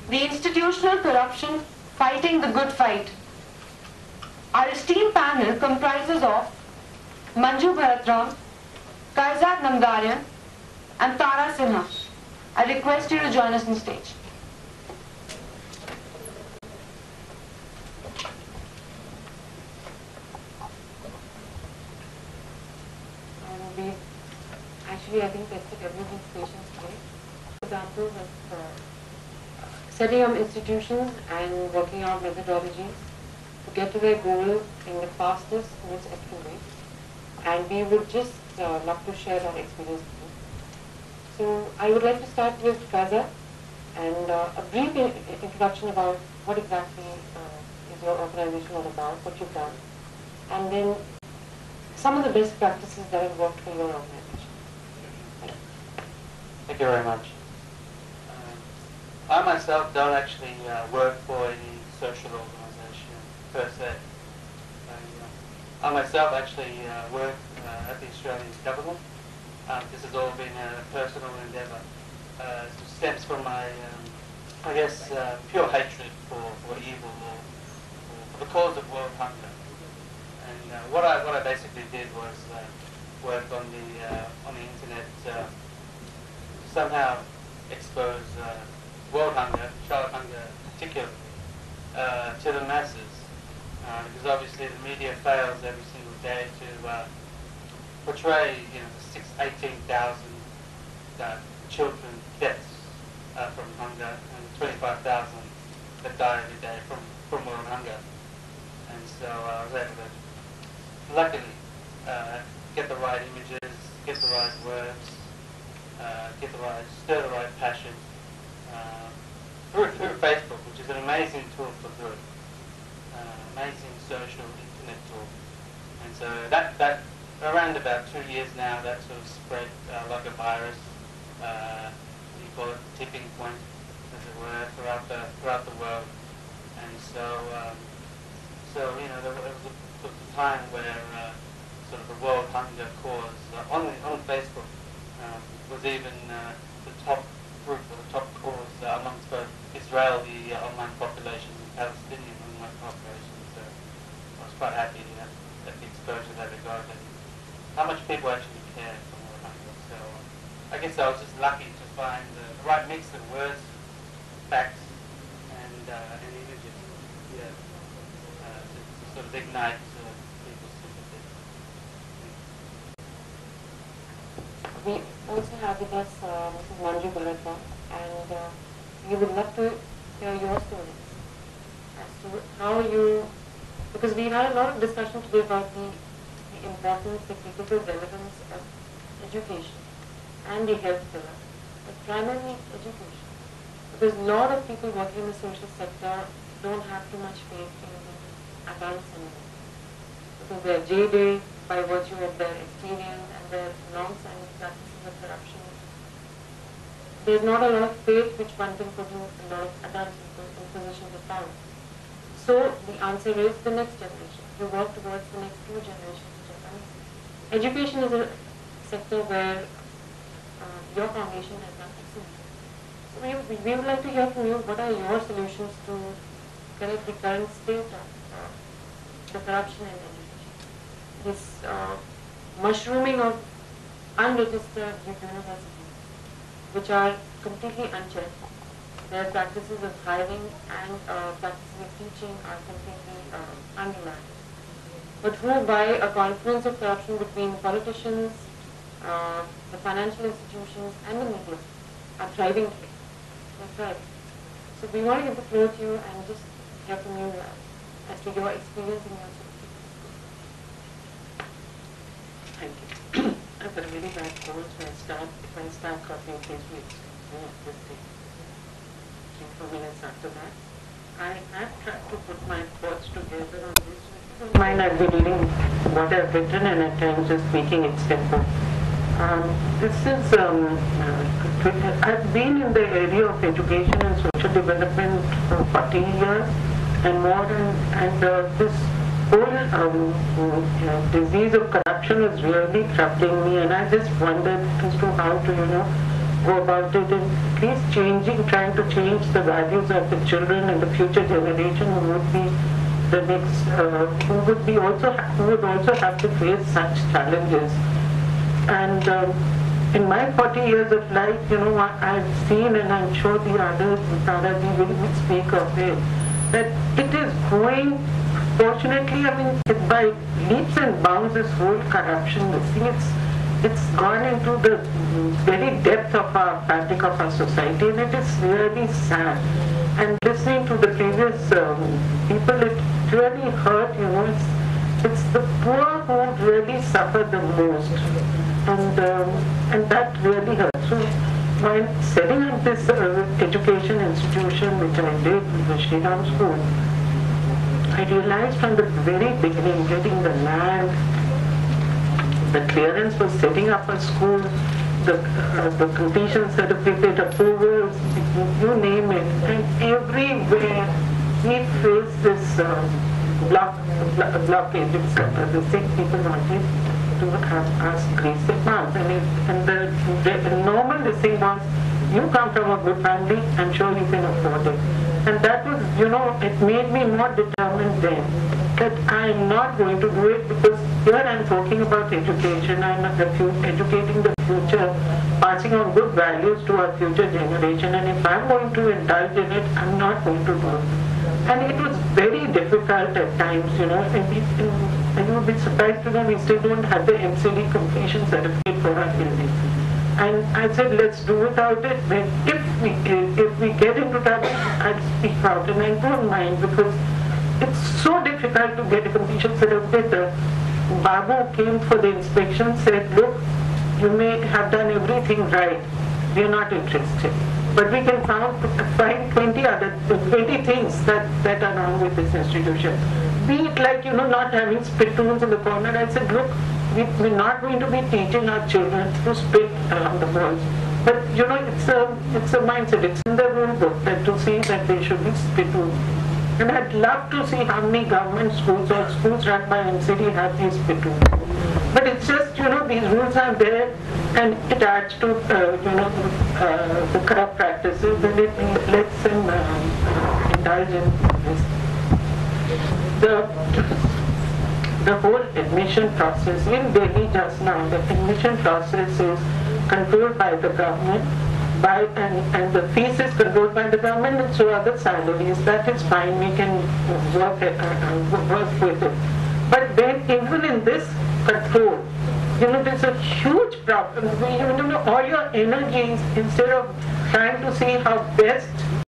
the institutional corruption fighting the good fight. Our esteemed panel comprises of Manju Bharatram, Kaizad Namdarian, and Tara Sinha. I request you to join us on stage. Actually, I think tested everyone's patience today. For example, with setting up institutions and working out methodologies to get to their goal in the fastest, most effective way. And we would just love to share our experience with you. So I would like to start with Gaza and a brief introduction about what exactly is your organization all about, what you've done, and then some of the best practices that have worked for your organization. Thank you very much. I myself don't actually work for any social organization per se. I myself actually work at the Australian government. This has all been a personal endeavour. It stems from my, I guess, pure hatred for evil or for the cause of world hunger. And what I basically did was work on the internet. Somehow expose world hunger, child hunger particularly, to the masses. Because obviously the media fails every single day to portray, the 18,000 children deaths from hunger and 25,000 that die every day from world hunger. And so I was able to, luckily, get the right images, get the right words, stir the right passion through Facebook, which is an amazing tool for good, amazing social internet tool. And so that around about 2 years now, that sort of spread like a virus. You call it the tipping point, as it were, throughout the world. And so there was a time where sort of the world hunger cause on Facebook. Was even the top group or the top cause amongst both Israeli online population and Palestinian online population. So I was quite happy at the exposure that it got and how much people actually care for world hunger. So I guess I was just lucky to find the right mix of words, facts, and images, to sort of ignite people's sympathy. We also have with us Mrs. Manju Bharatram, and we would love to hear your stories as to how you, because we had a lot of discussion today about the importance, the critical relevance of education and the health pillar, but primarily education. Because a lot of people working in the social sector don't have too much faith in the adults anymore. Because they're jaded by virtue of their experience and their long-standing practices of corruption. There's not a lot of faith which one can put in a lot of adults in positions of power. So the answer is the next generation. You work towards the next 2 generations which are coming. Education is a sector where your foundation has done excellent. So we would like to hear from you, what are your solutions to correct the current state of the corruption in education? This mushrooming of unregistered universities, which are completely unchecked. Their practices of hiring and practices of teaching are completely unreliable. But who, by a confluence of corruption between politicians, the financial institutions, and the media, are thriving today. They're thriving. So we want to give the floor to you and just hear from you as to your experience in your city. Thank you. I've got a really bad cold, so if I start coughing, please be excused. Just take 3-4 minutes after that. I have tried to put my thoughts together on this. If you don't mind, I'll be reading what I've written and at times just making it simple. This is, I've been in the area of education and social development for 40 years and more, and this whole disease of corruption is really troubling me, and I just wondered as to how to, go about it in at least trying to change the values of the children and the future generation who would be the next, who would also have to face such challenges. And in my 40 years of life, I've seen, and I'm sure the others, Taraji will speak of it, that it is growing, fortunately, by leaps and bounds, this whole corruption, this thing, it's gone into the very depth of our fabric of our society, and it is really sad. And listening to the previous people, it really hurt, it's the poor who really suffer the most. And that really hurts. So while setting up this education institution, which I did with the Shriram School, I realized from the very beginning, getting the land, the clearance for setting up a school, the completion certificate, approvals, you name it, and everywhere we face this blockage. The sick people wanted to have us grace their path, and the normal thing was, you come from a good family, I'm sure you can afford it. And that was, it made me more determined then that I'm not going to do it, because here I'm talking about education, I'm educating the future, passing on good values to our future generation, and if I'm going to indulge in it, I'm not going to do it. And it was very difficult at times, and you would be surprised to know we still don't have the MCD completion certificate for our building. And I said, let's do without it. But if we get into trouble, I'll speak out, and I don't mind, because it's so difficult to get a completion certificate. Babu came for the inspection, said, look, you may have done everything right. We are not interested. But we can find 20 things that are wrong with this institution. Be it like, not having spittoons in the corner. I said, look, we're not going to be teaching our children to spit around the walls. But, it's a mindset. It's in the rule book that to say that they should be spittoons. And I'd love to see how many government schools or schools run by MCD have these spittoons. But it's just, these rules are there, and it adds to, the corrupt practices, and it lets them indulge in this. The whole admission process in Delhi just now, the admission process is controlled by the government, and the fees is controlled by the government, and so are the salaries. That is fine, we can work with it. But then even in this control, there's a huge problem. All your energies, instead of trying to see how best